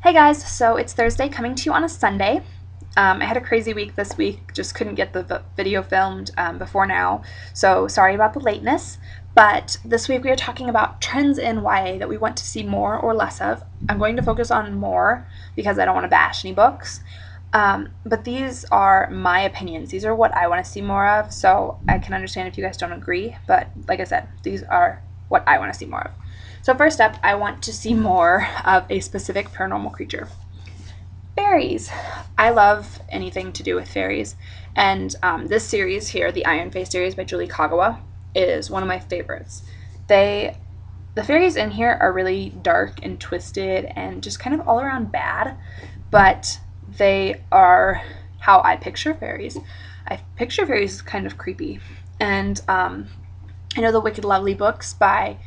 Hey guys, so it's Thursday coming to you on a Sunday. I had a crazy week this week, just couldn't get the video filmed before now, so sorry about the lateness. But this week we are talking about trends in YA that we want to see more or less of. I'm going to focus on more because I don't want to bash any books. But these are my opinions. These are what I want to see more of, so I can understand if you guys don't agree, but like I said, these are what I want to see more of. So first up, I want to see more of a specific paranormal creature. Fairies. I love anything to do with fairies, and this series here, the Iron Face series by Julie Kagawa, is one of my favorites. The fairies in here are really dark and twisted and just kind of all around bad, but they are how I picture fairies. I picture fairies as kind of creepy, and I know the Wicked Lovely books by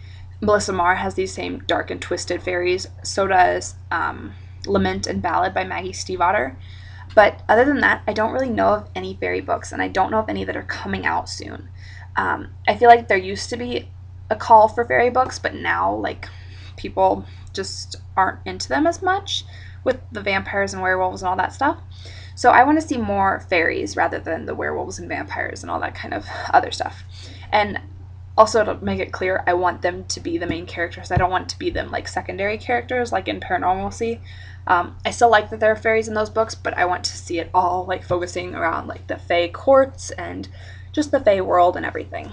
Melissa Marr has these same dark and twisted fairies. So does Lament and Ballad by Maggie Stiefvater. But other than that, I don't really know of any fairy books, and I don't know of any that are coming out soon. I feel like there used to be a call for fairy books, but now, like, people just aren't into them as much with the vampires and werewolves and all that stuff. So I want to see more fairies rather than the werewolves and vampires and all that kind of other stuff. And also, to make it clear, I want them to be the main characters. I don't want to be them like secondary characters, like in Paranormalcy. I still like that there are fairies in those books, but I want to see it all like focusing around like the Fae courts and just the Fae world and everything.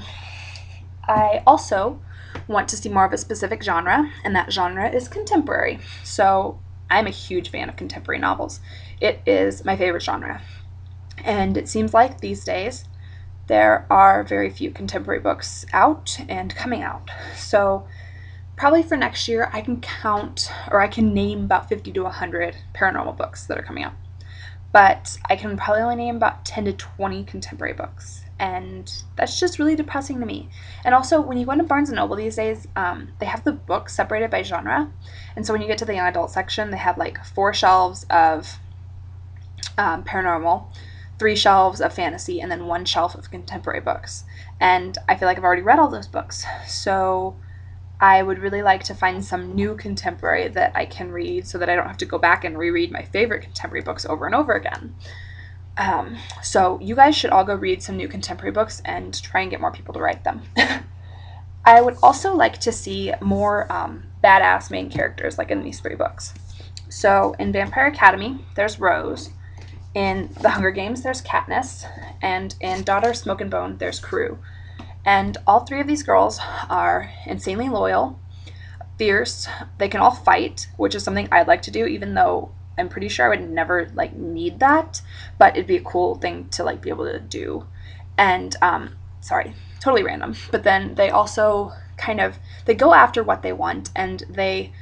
I also want to see more of a specific genre, and that genre is contemporary. So I'm a huge fan of contemporary novels. It is my favorite genre. And it seems like these days there are very few contemporary books out and coming out. So probably for next year, I can count or I can name about 50 to 100 paranormal books that are coming out. But I can probably only name about 10 to 20 contemporary books. And that's just really depressing to me. And also, when you go into Barnes & Noble these days, they have the books separated by genre. And so when you get to the young adult section, they have like 4 shelves of paranormal, 3 shelves of fantasy, and then 1 shelf of contemporary books. And I feel like I've already read all those books. So I would really like to find some new contemporary that I can read so that I don't have to go back and reread my favorite contemporary books over and over again. So you guys should all go read some new contemporary books and try and get more people to write them. I would also like to see more badass main characters like in these 3 books. So in Vampire Academy, there's Rose. In The Hunger Games, there's Katniss. And in Daughter of Smoke and Bone, there's Crew. And all 3 of these girls are insanely loyal, fierce. They can all fight, which is something I'd like to do, even though I'm pretty sure I would never like need that, but it'd be a cool thing to like be able to do. And sorry, totally random. But then they also they go after what they want, and they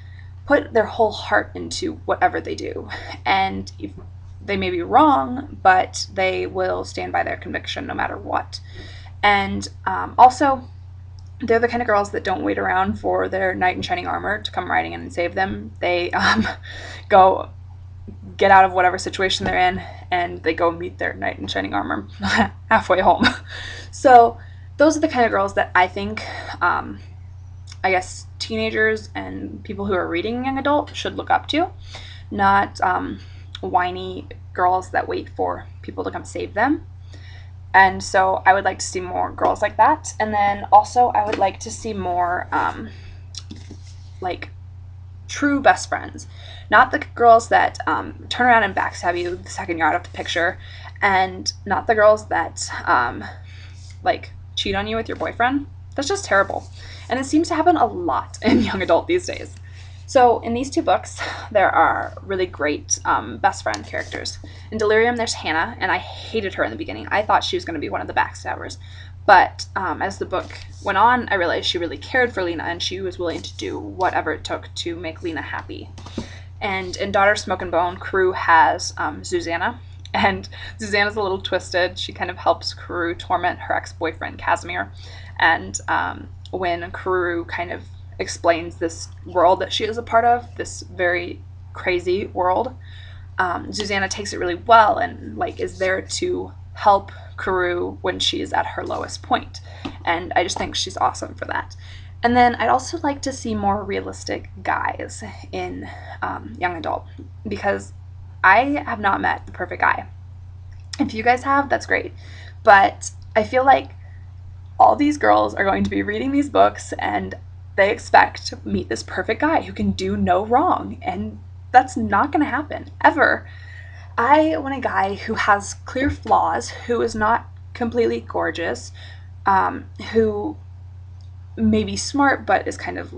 put their whole heart into whatever they do. And if they may be wrong, but they will stand by their conviction no matter what. And also, they're the kind of girls that don't wait around for their knight in shining armor to come riding in and save them. They go get out of whatever situation they're in, and they go meet their knight in shining armor halfway home. So those are the kind of girls that I think, I guess, teenagers and people who are reading young adult should look up to. Not whiny girls that wait for people to come save them. And so I would like to see more girls like that. And then also I would like to see more like true best friends. Not the girls that turn around and backstab you the second you're out of the picture, and not the girls that like cheat on you with your boyfriend. That's just terrible. And it seems to happen a lot in young adult these days. So in these 2 books, there are really great best friend characters. In Delirium, there's Hannah, and I hated her in the beginning. I thought she was going to be one of the backstabbers. But as the book went on, I realized she really cared for Lena, and she was willing to do whatever it took to make Lena happy. And in Daughter of Smoke and Bone, Crew has Susanna. And Susanna's a little twisted. She kind of helps Crew torment her ex-boyfriend, Casimir. And when Crew kind of explains this world that she is a part of, this very crazy world, Susanna takes it really well and like is there to help Carew when she is at her lowest point. And I just think she's awesome for that. And then I'd also like to see more realistic guys in young adult, because I have not met the perfect guy. If you guys have, that's great. But I feel like all these girls are going to be reading these books and they expect to meet this perfect guy who can do no wrong. And that's not going to happen, ever. I want a guy who has clear flaws, who is not completely gorgeous, who may be smart but is kind of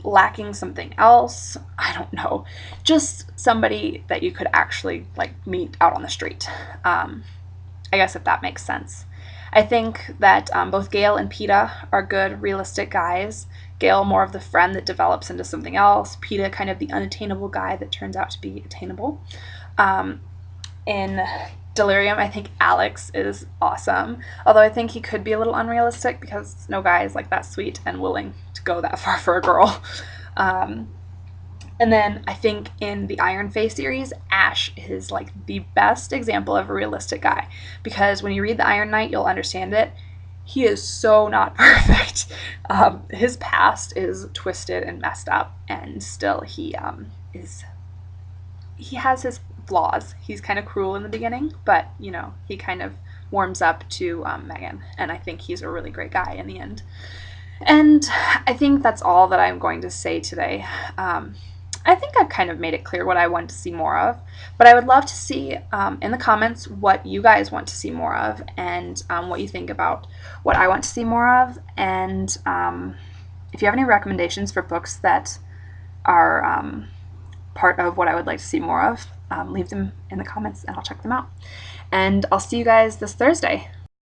lacking something else. I don't know. Just somebody that you could actually like meet out on the street. I guess if that makes sense. I think that both Gale and Peta are good, realistic guys. Gale, more of the friend that develops into something else. Peta, kind of the unattainable guy that turns out to be attainable. In Delirium, I think Alex is awesome. Although I think he could be a little unrealistic because no guy is like that sweet and willing to go that far for a girl. And then I think in the Iron Face series, Ash is like the best example of a realistic guy, because when you read the Iron Knight, you'll understand it. He is so not perfect. His past is twisted and messed up, and still he has his flaws. He's kind of cruel in the beginning, but he kind of warms up to Megan, and I think he's a really great guy in the end. And I think that's all that I'm going to say today. I think I've kind of made it clear what I want to see more of, but I would love to see in the comments what you guys want to see more of, and what you think about what I want to see more of. And if you have any recommendations for books that are part of what I would like to see more of, leave them in the comments and I'll check them out. And I'll see you guys this Thursday.